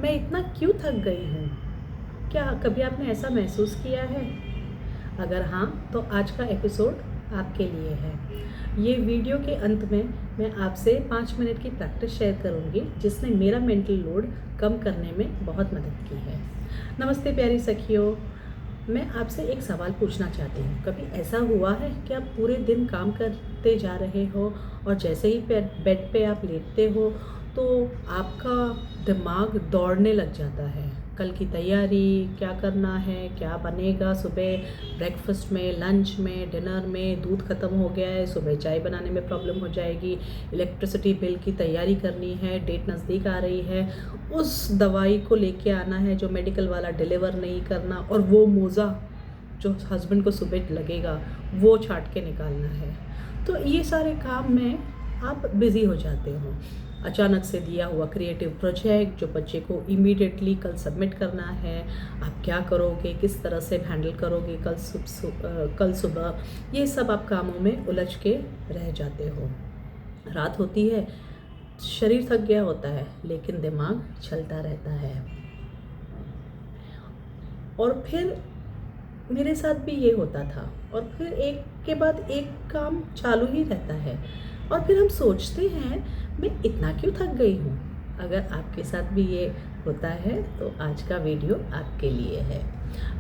मैं इतना क्यों थक गई हूँ? क्या कभी आपने ऐसा महसूस किया है? अगर हाँ, तो आज का एपिसोड आपके लिए है। ये वीडियो के अंत में मैं आपसे 5 मिनट की प्रैक्टिस शेयर करूँगी, जिसने मेरा मेंटल लोड कम करने में बहुत मदद की है। नमस्ते प्यारी सखियों, मैं आपसे एक सवाल पूछना चाहती हूँ। कभी ऐसा हुआ है कि आप पूरे दिन काम करते जा रहे हो और जैसे ही बेड पे आप लेटते हो तो आपका दिमाग दौड़ने लग जाता है? कल की तैयारी, क्या करना है, क्या बनेगा सुबह ब्रेकफास्ट में, लंच में, डिनर में, दूध ख़त्म हो गया है, सुबह चाय बनाने में प्रॉब्लम हो जाएगी, इलेक्ट्रिसिटी बिल की तैयारी करनी है, डेट नज़दीक आ रही है, उस दवाई को लेके आना है जो मेडिकल वाला डिलीवर नहीं करना, और वो मोज़ा जो हस्बैंड को सुबह लगेगा वो छाट के निकालना है। तो ये सारे काम में आप बिज़ी हो जाते हो। अचानक से दिया हुआ क्रिएटिव प्रोजेक्ट जो बच्चे को इमीडिएटली कल सबमिट करना है, आप क्या करोगे, किस तरह से हैंडल करोगे कल सुबह, ये सब आप कामों में उलझ के रह जाते हो। रात होती है, शरीर थक गया होता है लेकिन दिमाग चलता रहता है। और फिर मेरे साथ भी ये होता था, और फिर एक के बाद एक काम चालू ही रहता है, और फिर हम सोचते हैं मैं इतना क्यों थक गई हूँ। अगर आपके साथ भी ये होता है तो आज का वीडियो आपके लिए है।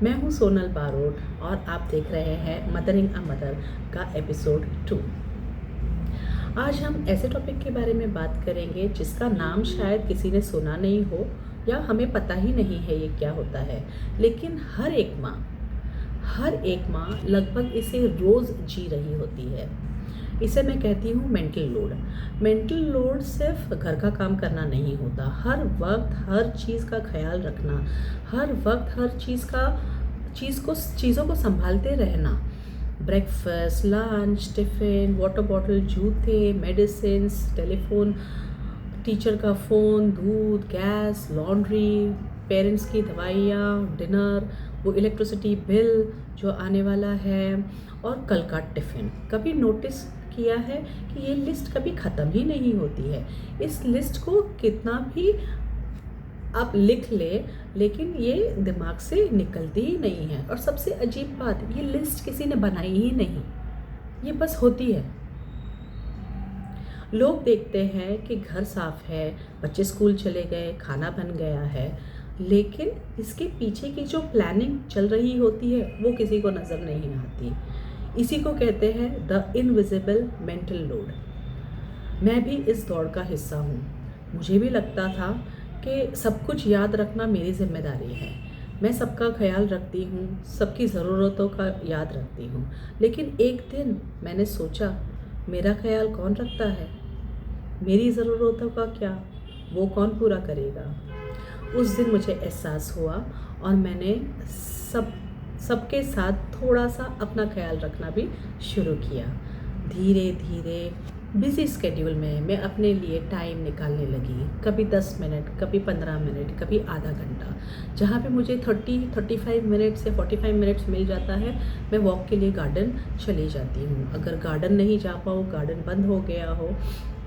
मैं हूँ सोनल बारोट और आप देख रहे हैं मदरिंग अ मदर का एपिसोड 2। आज हम ऐसे टॉपिक के बारे में बात करेंगे जिसका नाम शायद किसी ने सुना नहीं हो या हमें पता ही नहीं है ये क्या होता है, लेकिन हर एक माँ लगभग इसे रोज़ जी रही होती है। इसे मैं कहती हूँ मेंटल लोड। मेंटल लोड सिर्फ घर का काम करना नहीं होता, हर वक्त हर चीज़ का ख्याल रखना, हर वक्त हर चीज़ों को संभालते रहना। Breakfast, lunch, tiffin, water bottle, जूते, मेडिसिन्स, टेलीफोन, टीचर का फ़ोन, दूध, गैस, लॉन्ड्री, पेरेंट्स की दवाइयाँ, डिनर, वो इलेक्ट्रिसिटी बिल जो आने वाला है, और कल का टिफ़िन। कभी नोटिस किया है कि ये लिस्ट कभी ख़त्म ही नहीं होती है। इस लिस्ट को कितना भी आप लिख लेकिन ये दिमाग से निकलती ही नहीं है। और सबसे अजीब बात, ये लिस्ट किसी ने बनाई ही नहीं, ये बस होती है। लोग देखते हैं कि घर साफ है, बच्चे स्कूल चले गए, खाना बन गया है, लेकिन इसके पीछे की जो प्लानिंग चल रही होती है वो किसी को नज़र नहीं आती। इसी को कहते हैं द इनविजिबल मेंटल लोड। मैं भी इस दौड़ का हिस्सा हूँ। मुझे भी लगता था कि सब कुछ याद रखना मेरी जिम्मेदारी है, मैं सबका ख्याल रखती हूँ, सबकी ज़रूरतों का याद रखती हूँ। लेकिन एक दिन मैंने सोचा, मेरा ख्याल कौन रखता है? मेरी ज़रूरतों का क्या, वो कौन पूरा करेगा? उस दिन मुझे एहसास हुआ और मैंने सबके साथ थोड़ा सा अपना ख्याल रखना भी शुरू किया। धीरे धीरे बिज़ी स्केड्यूल में मैं अपने लिए टाइम निकालने लगी, कभी 10 मिनट, कभी 15 मिनट, कभी आधा घंटा। जहाँ पे मुझे 35 मिनट से 45 मिनट्स मिल जाता है, मैं वॉक के लिए गार्डन चली जाती हूँ। अगर गार्डन नहीं जा पाऊँ, गार्डन बंद हो गया हो,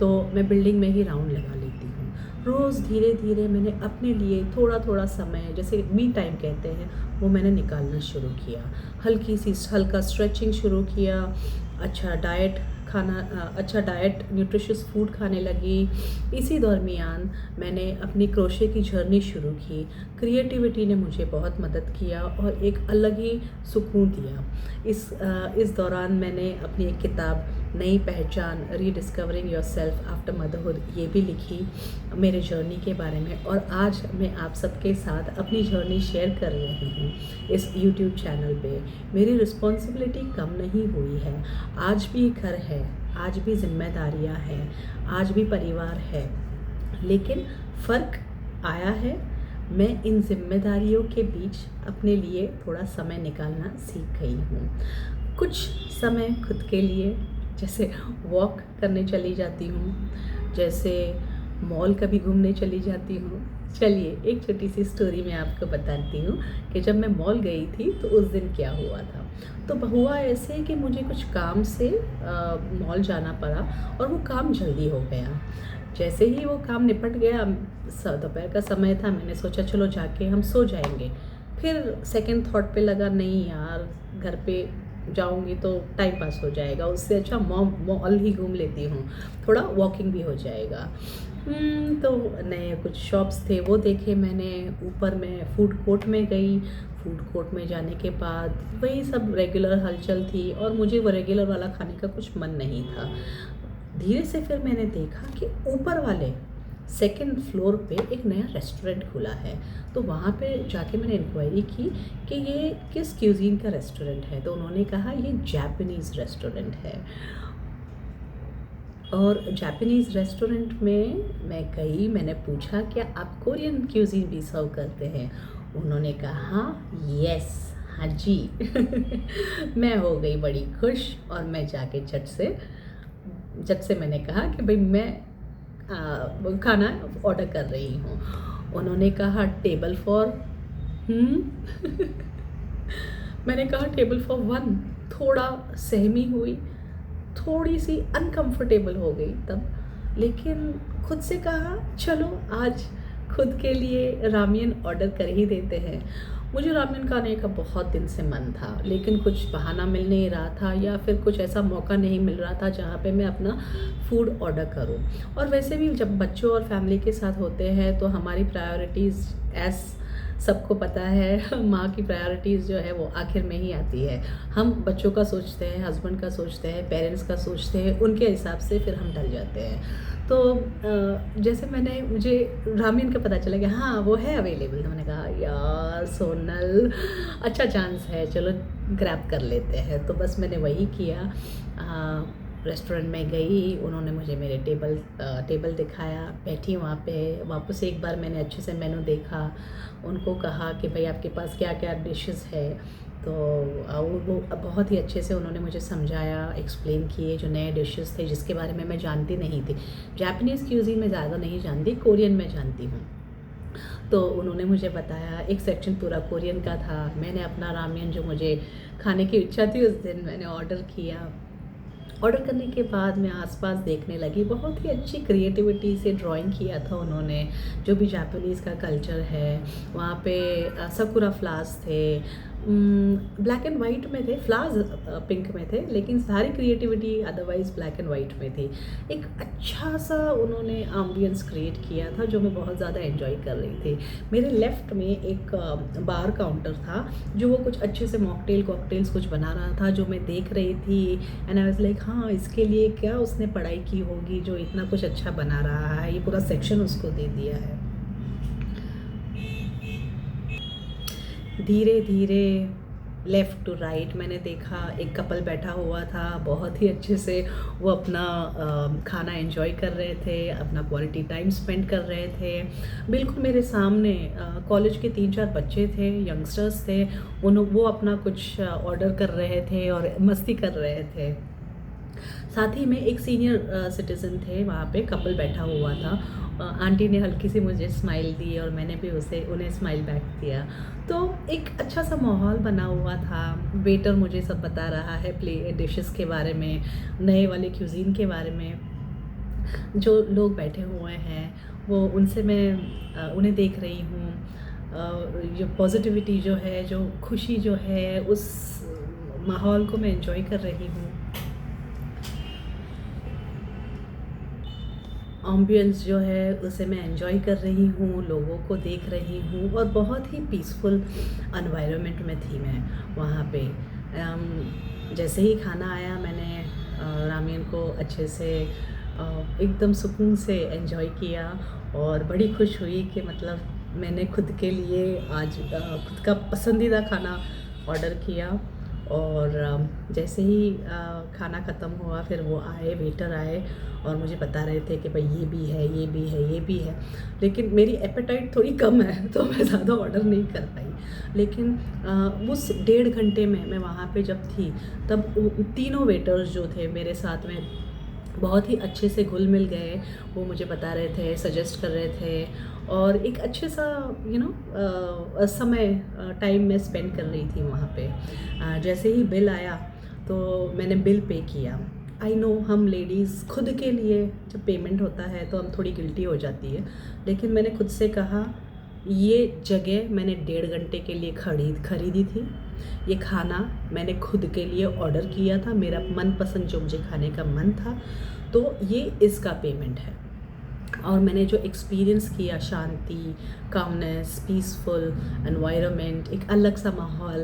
तो मैं बिल्डिंग में ही राउंड लगा लेती हूँ। रोज़ धीरे धीरे मैंने अपने लिए थोड़ा थोड़ा समय, जैसे मी टाइम कहते हैं, वो मैंने निकालना शुरू किया। हल्का स्ट्रेचिंग शुरू किया, अच्छा डाइट न्यूट्रिशियस फूड खाने लगी। इसी दरमियान मैंने अपनी क्रोशे की जर्नी शुरू की। क्रिएटिविटी ने मुझे बहुत मदद किया और एक अलग ही सुकून दिया। इस दौरान मैंने अपनी एक किताब नई पहचान, रीडिस्कवरिंग योरसेल्फ आफ्टर मदरहुड, ये भी लिखी मेरे जर्नी के बारे में। और आज मैं आप सबके साथ अपनी जर्नी शेयर कर रही हूँ इस यूट्यूब चैनल पे। मेरी रिस्पॉन्सिबिलिटी कम नहीं हुई है, आज भी घर है, आज भी जिम्मेदारियाँ हैं, आज भी परिवार है, लेकिन फ़र्क आया है, मैं इन जिम्मेदारियों के बीच अपने लिए थोड़ा समय निकालना सीख गई हूँ। कुछ समय खुद के लिए, जैसे वॉक करने चली जाती हूँ, जैसे मॉल कभी घूमने चली जाती हूँ। चलिए एक छोटी सी स्टोरी मैं आपको बताती हूँ कि जब मैं मॉल गई थी तो उस दिन क्या हुआ था। तो हुआ ऐसे कि मुझे कुछ काम से मॉल जाना पड़ा और वो काम जल्दी हो गया। जैसे ही वो काम निपट गया, दोपहर का समय था, मैंने सोचा चलो जाके हम सो जाएंगे। फिर सेकंड थॉट पे लगा नहीं यार, घर पे जाऊंगी तो टाइम पास हो जाएगा, उससे अच्छा मॉल ही घूम लेती हूँ, थोड़ा वॉकिंग भी हो जाएगा। तो नए कुछ शॉप्स थे वो देखे मैंने, ऊपर में फूड कोर्ट में गई। फूड कोर्ट में जाने के बाद वही सब रेगुलर हलचल थी और मुझे वो रेगुलर वाला खाने का कुछ मन नहीं था। धीरे से फिर मैंने देखा कि ऊपर वाले सेकंड फ्लोर पे एक नया रेस्टोरेंट खुला है। तो वहाँ पे जाके मैंने इंक्वायरी की कि ये किस क्यूजीन का रेस्टोरेंट है। तो उन्होंने कहा ये जापानीज़ रेस्टोरेंट है। और जापानीज़ रेस्टोरेंट में मैं गई, मैंने पूछा क्या आप कोरियन क्यूजीन भी सर्व करते हैं। उन्होंने कहा हाँ यस, हाँ जी। मैं हो गई बड़ी खुश और मैं जाके झट से मैंने कहा कि भाई मैं खाना ऑर्डर कर रही हूँ। उन्होंने कहा टेबल फॉर मैंने कहा टेबल फॉर 1। थोड़ा सहमी हुई, थोड़ी सी अनकंफर्टेबल हो गई तब, लेकिन खुद से कहा चलो आज खुद के लिए रामेन ऑर्डर कर ही देते हैं। मुझे रामेन खाने का बहुत दिन से मन था, लेकिन कुछ बहाना मिल नहीं रहा था या फिर कुछ ऐसा मौका नहीं मिल रहा था जहाँ पे मैं अपना फूड ऑर्डर करूँ। और वैसे भी जब बच्चों और फैमिली के साथ होते हैं तो हमारी प्रायोरिटीज़ एस सबको पता है, माँ की प्रायोरिटीज़ जो है वो आखिर में ही आती है। हम बच्चों का सोचते हैं, हस्बैंड का सोचते हैं, पेरेंट्स का सोचते हैं, उनके हिसाब से फिर हम ढल जाते हैं। तो जैसे मुझे रामेन का पता चला कि हाँ वो है अवेलेबल, तो मैंने कहा यार सोनल अच्छा चांस है, चलो ग्रैब कर लेते हैं। तो बस मैंने वही किया। रेस्टोरेंट में गई, उन्होंने मुझे मेरे टेबल दिखाया, बैठी वहाँ पे। वापस एक बार मैंने अच्छे से मेनू देखा, उनको कहा कि भाई आपके पास क्या क्या डिशेस है। तो वो बहुत ही अच्छे से उन्होंने मुझे समझाया, एक्सप्लेन किए जो नए डिशेस थे जिसके बारे में मैं जानती नहीं थी। जापानीज़ क्यूजीन में ज़्यादा नहीं जानती, कोरियन में जानती हूँ। तो उन्होंने मुझे बताया, एक सेक्शन पूरा कोरियन का था। मैंने अपना रामेन जो मुझे खाने की इच्छा थी उस दिन मैंने ऑर्डर किया। ऑर्डर करने के बाद मैं आसपास देखने लगी, बहुत ही अच्छी क्रिएटिविटी से ड्राइंग किया था उन्होंने, जो भी जापानीज़ का कल्चर है। वहाँ पे सकुरा फ्लावर्स थे, ब्लैक एंड वाइट में थे, फ्लावर्स पिंक में थे, लेकिन सारी creativity otherwise black and white में थी। एक अच्छा सा उन्होंने एम्बियंस क्रिएट किया था जो मैं बहुत ज़्यादा एंजॉय कर रही थी। मेरे लेफ़्ट में एक बार काउंटर था जो वो कुछ अच्छे से कॉकटेल्स कुछ बना रहा था, जो मैं देख रही थी। एंड आई वाज लाइक हाँ इसके लिए क्या उसने पढ़ाई की होगी जो इतना कुछ अच्छा बना रहा है, ये पूरा सेक्शन उसको दे दिया है। धीरे धीरे लेफ़्ट टू राइट मैंने देखा, एक कपल बैठा हुआ था, बहुत ही अच्छे से वो अपना खाना एंजॉय कर रहे थे, अपना क्वालिटी टाइम स्पेंड कर रहे थे। बिल्कुल मेरे सामने कॉलेज के 3-4 बच्चे थे, यंगस्टर्स थे, वो अपना कुछ ऑर्डर कर रहे थे और मस्ती कर रहे थे। साथ ही में एक सीनियर सिटीज़न थे, वहाँ पे कपल बैठा हुआ था। आंटी ने हल्की सी मुझे स्माइल दी और मैंने भी उन्हें स्माइल बैक दिया। तो एक अच्छा सा माहौल बना हुआ था। वेटर मुझे सब बता रहा है डिशेस के बारे में, नए वाले क्यूजीन के बारे में। जो लोग बैठे हुए हैं वो उनसे मैं उन्हें देख रही हूँ। जो पॉजिटिविटी जो है, जो खुशी जो है, उस माहौल को मैं एंजॉय कर रही हूँ। एम्बियंस जो है उसे मैं एंजॉय कर रही हूँ, लोगों को देख रही हूँ और बहुत ही पीसफुल एनवायरनमेंट में थी मैं वहाँ पे। जैसे ही खाना आया मैंने रामेन को अच्छे से एकदम सुकून से एंजॉय किया और बड़ी खुश हुई कि मतलब मैंने खुद के लिए आज खुद का पसंदीदा खाना ऑर्डर किया। और जैसे ही खाना ख़त्म हुआ फिर वो आए, वेटर आए और मुझे बता रहे थे कि भाई ये भी है, ये भी है, ये भी है। लेकिन मेरी एपेटाइट थोड़ी कम है तो मैं ज़्यादा ऑर्डर नहीं कर पाई। लेकिन उस 1.5 घंटे में मैं वहाँ पे जब थी तब तीनों वेटर्स जो थे मेरे साथ में बहुत ही अच्छे से घुल मिल गए। वो मुझे बता रहे थे, सजेस्ट कर रहे थे और एक अच्छे सा समय टाइम मैं स्पेंड कर रही थी वहाँ पे। जैसे ही बिल आया तो मैंने बिल पे किया आई नो हम लेडीज़ खुद के लिए जब पेमेंट होता है तो हम थोड़ी गिल्टी हो जाती है, लेकिन मैंने खुद से कहा ये जगह मैंने 1.5 घंटे के लिए खरीदी थी, ये खाना मैंने खुद के लिए ऑर्डर किया था, मेरा मनपसंद जो मुझे खाने का मन था, तो ये इसका पेमेंट है। और मैंने जो एक्सपीरियंस किया, शांति, कामनेस, पीसफुल एनवायरनमेंट, एक अलग सा माहौल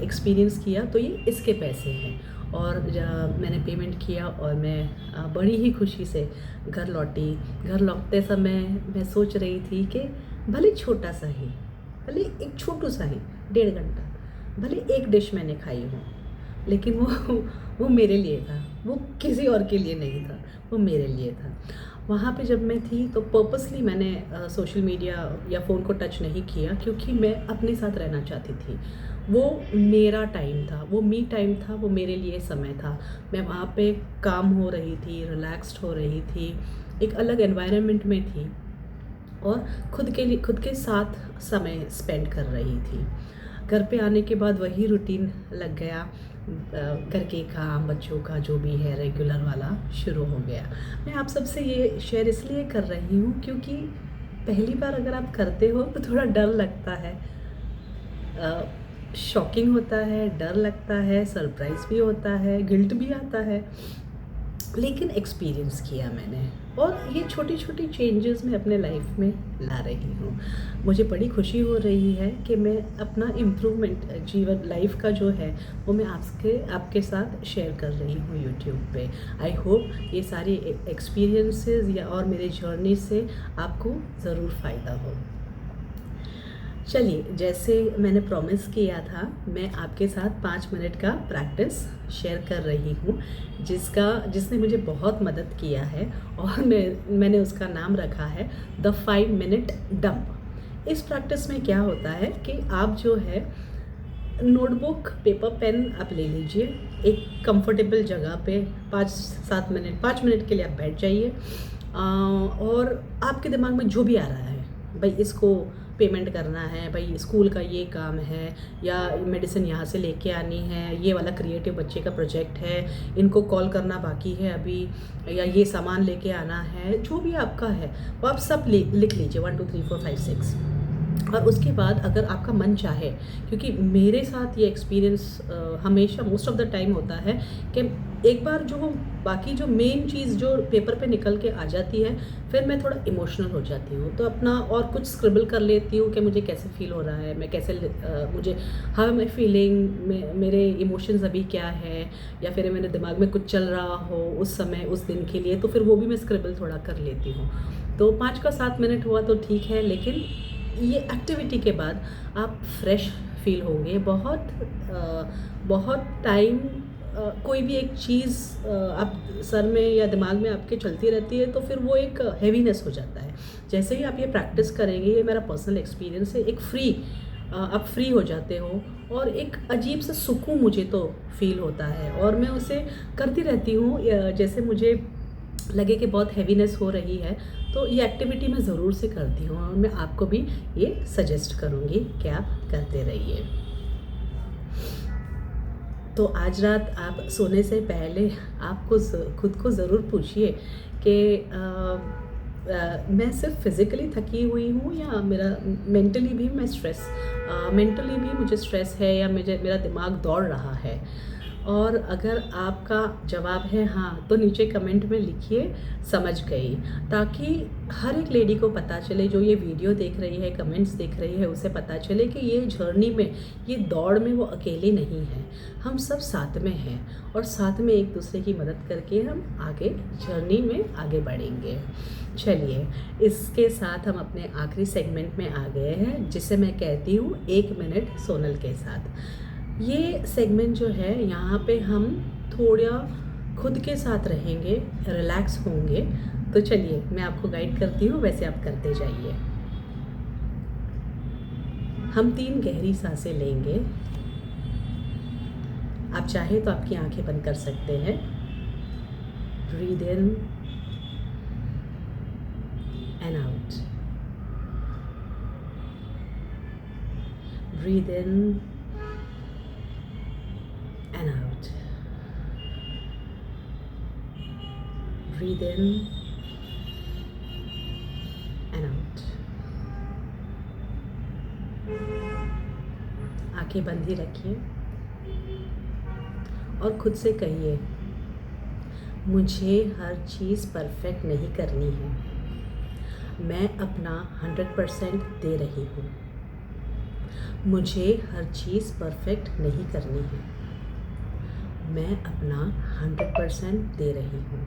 एक्सपीरियंस किया, तो ये इसके पैसे हैं। और मैंने पेमेंट किया और मैं बड़ी ही खुशी से घर लौटी। घर लौटते समय मैं सोच रही थी कि भले छोटा सा ही, भले एक छोटू सा ही 1.5 घंटा, भले एक डिश मैंने खाई हो, लेकिन वो मेरे लिए था, वो किसी और के लिए नहीं था, वो मेरे लिए था। वहाँ पे जब मैं थी तो पर्पसली मैंने सोशल मीडिया या फ़ोन को टच नहीं किया, क्योंकि मैं अपने साथ रहना चाहती थी। वो मेरा टाइम था, वो मी टाइम था, वो मेरे लिए समय था। मैं वहाँ पे काम हो रही थी, रिलैक्स्ड हो रही थी, एक अलग एनवायरनमेंट में थी और खुद के साथ समय स्पेंड कर रही थी। घर पे आने के बाद वही रूटीन लग गया, घर के काम, बच्चों का जो भी है रेगुलर वाला शुरू हो गया। मैं आप सबसे ये शेयर इसलिए कर रही हूँ क्योंकि पहली बार अगर आप करते हो तो थोड़ा डर लगता है, शॉकिंग होता है, डर लगता है, सरप्राइज़ भी होता है, गिल्ट भी आता है, लेकिन एक्सपीरियंस किया मैंने और ये छोटी छोटी चेंजेस मैं अपने लाइफ में ला रही हूँ। मुझे बड़ी खुशी हो रही है कि मैं अपना इम्प्रूवमेंट जीवन लाइफ का जो है वो मैं आपके साथ शेयर कर रही हूँ यूट्यूब पे। आई होप ये सारी एक्सपीरियंसेस या और मेरे जर्नी से आपको ज़रूर फ़ायदा हो। चलिए, जैसे मैंने प्रॉमिस किया था, मैं आपके साथ 5 मिनट का प्रैक्टिस शेयर कर रही हूँ, जिसने मुझे बहुत मदद किया है और मैंने उसका नाम रखा है द 5 मिनट डंप। इस प्रैक्टिस में क्या होता है कि आप जो है नोटबुक, पेपर, पेन आप ले लीजिए, एक कंफर्टेबल जगह पे 5 मिनट के लिए आप बैठ जाइए और आपके दिमाग में जो भी आ रहा है, भाई इसको पेमेंट करना है, भाई स्कूल का ये काम है, या मेडिसिन यहाँ से लेके आनी है, ये वाला क्रिएटिव बच्चे का प्रोजेक्ट है, इनको कॉल करना बाकी है अभी, या ये सामान लेके आना है, जो भी आपका है वो आप सब लिख लीजिए 1 2 3 4 5 6। और उसके बाद अगर आपका मन चाहे, क्योंकि मेरे साथ ये एक्सपीरियंस हमेशा मोस्ट ऑफ द टाइम होता है कि एक बार जो बाकी जो मेन चीज़ जो पेपर पे निकल के आ जाती है, फिर मैं थोड़ा इमोशनल हो जाती हूँ, तो अपना और कुछ स्क्रिबल कर लेती हूँ कि मुझे कैसे फील हो रहा है, मैं कैसे मुझे हाउ एम आई फीलिंग, मेरे इमोशंस अभी क्या है, या फिर मेरे दिमाग में कुछ चल रहा हो उस समय उस दिन के लिए, तो फिर वो भी मैं स्क्रिबल थोड़ा कर लेती हूँ। तो 5 का 7 मिनट हुआ तो ठीक है, लेकिन ये एक्टिविटी के बाद आप फ्रेश फील होंगे। बहुत टाइम कोई भी एक चीज़ आप सर में या दिमाग में आपके चलती रहती है तो फिर वो एक हैवीनेस हो जाता है। जैसे ही आप ये प्रैक्टिस करेंगे, ये मेरा पर्सनल एक्सपीरियंस है, आप फ्री हो जाते हो और एक अजीब सा सुकून मुझे तो फील होता है और मैं उसे करती रहती हूँ। जैसे मुझे लगे कि बहुत हैवीनेस हो रही है तो ये एक्टिविटी मैं ज़रूर से करती हूँ और मैं आपको भी ये सजेस्ट करूँगी कि आप करते रहिए। तो आज रात आप सोने से पहले आपको खुद को ज़रूर पूछिए कि मैं सिर्फ फिज़िकली थकी हुई हूँ या मेंटली भी मुझे स्ट्रेस है, या मेरा दिमाग दौड़ रहा है। और अगर आपका जवाब है हाँ, तो नीचे कमेंट में लिखिए समझ गई, ताकि हर एक लेडी को पता चले जो ये वीडियो देख रही है, कमेंट्स देख रही है, उसे पता चले कि ये जर्नी में, ये दौड़ में वो अकेली नहीं है, हम सब साथ में हैं और साथ में एक दूसरे की मदद करके हम आगे जर्नी में आगे बढ़ेंगे। चलिए, इसके साथ हम अपने आखिरी सेगमेंट में आ गए हैं, जिसे मैं कहती हूँ 1 मिनट सोनल के साथ। ये सेगमेंट जो है, यहाँ पे हम थोड़ा खुद के साथ रहेंगे, रिलैक्स होंगे। तो चलिए मैं आपको गाइड करती हूँ, वैसे आप करते जाइए। हम 3 गहरी सांसें लेंगे। आप चाहे तो आपकी आंखें बंद कर सकते हैं। Breathe in and out, breathe in and out, breathe in and out. आंखें बंद ही रखिए और खुद से कहिए, मुझे हर चीज़ परफेक्ट नहीं करनी है, मैं अपना 100% दे रही हूँ। मुझे हर चीज़ परफेक्ट नहीं करनी है, मैं अपना 100% दे रही हूँ।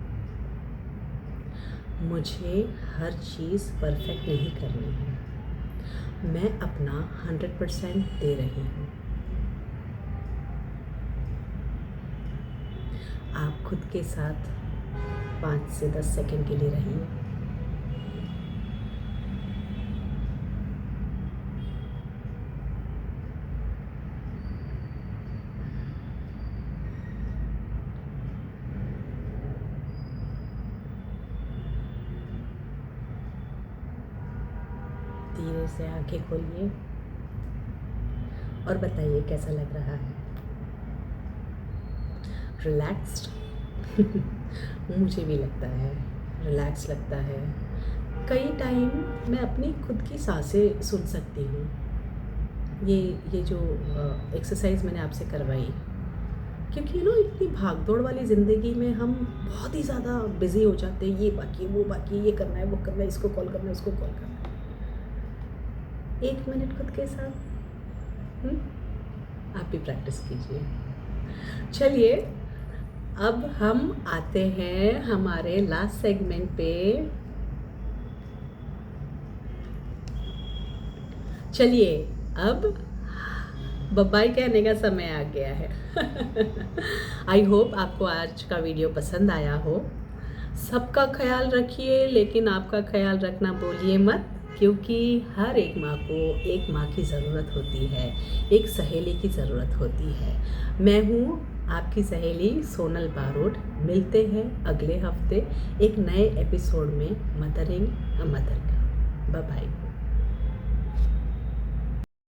मुझे हर चीज़ परफेक्ट नहीं करनी है, मैं अपना 100% दे रही हूँ। आप खुद के साथ 5 से 10 सेकंड के लिए रहिए। धीरे से आंखें खोलिए और बताइए कैसा लग रहा है। रिलैक्स्ड? मुझे भी लगता है, रिलैक्स लगता है। कई टाइम मैं अपनी खुद की सांसें सुन सकती हूँ। ये जो एक्सरसाइज मैंने आपसे करवाई, क्योंकि इतनी भागदौड़ वाली ज़िंदगी में हम बहुत ही ज़्यादा बिजी हो जाते हैं, ये बाकी वो बाकी, ये करना है वो करना है, इसको कॉल करना है उसको कॉल करना है। 1 मिनट खुद के साथ आप भी प्रैक्टिस कीजिए। चलिए, अब हम आते हैं हमारे लास्ट सेगमेंट पे। चलिए, अब बाय बाय कहने का समय आ गया है। आई होप आपको आज का वीडियो पसंद आया हो। सबका ख्याल रखिए, लेकिन आपका ख्याल रखना भूलिए मत, क्योंकि हर एक माँ को एक माँ की ज़रूरत होती है, एक सहेली की ज़रूरत होती है। मैं हूँ आपकी सहेली सोनल बारोट। मिलते हैं अगले हफ्ते एक नए एपिसोड में मदरिंग अ मदर का। Bye bye.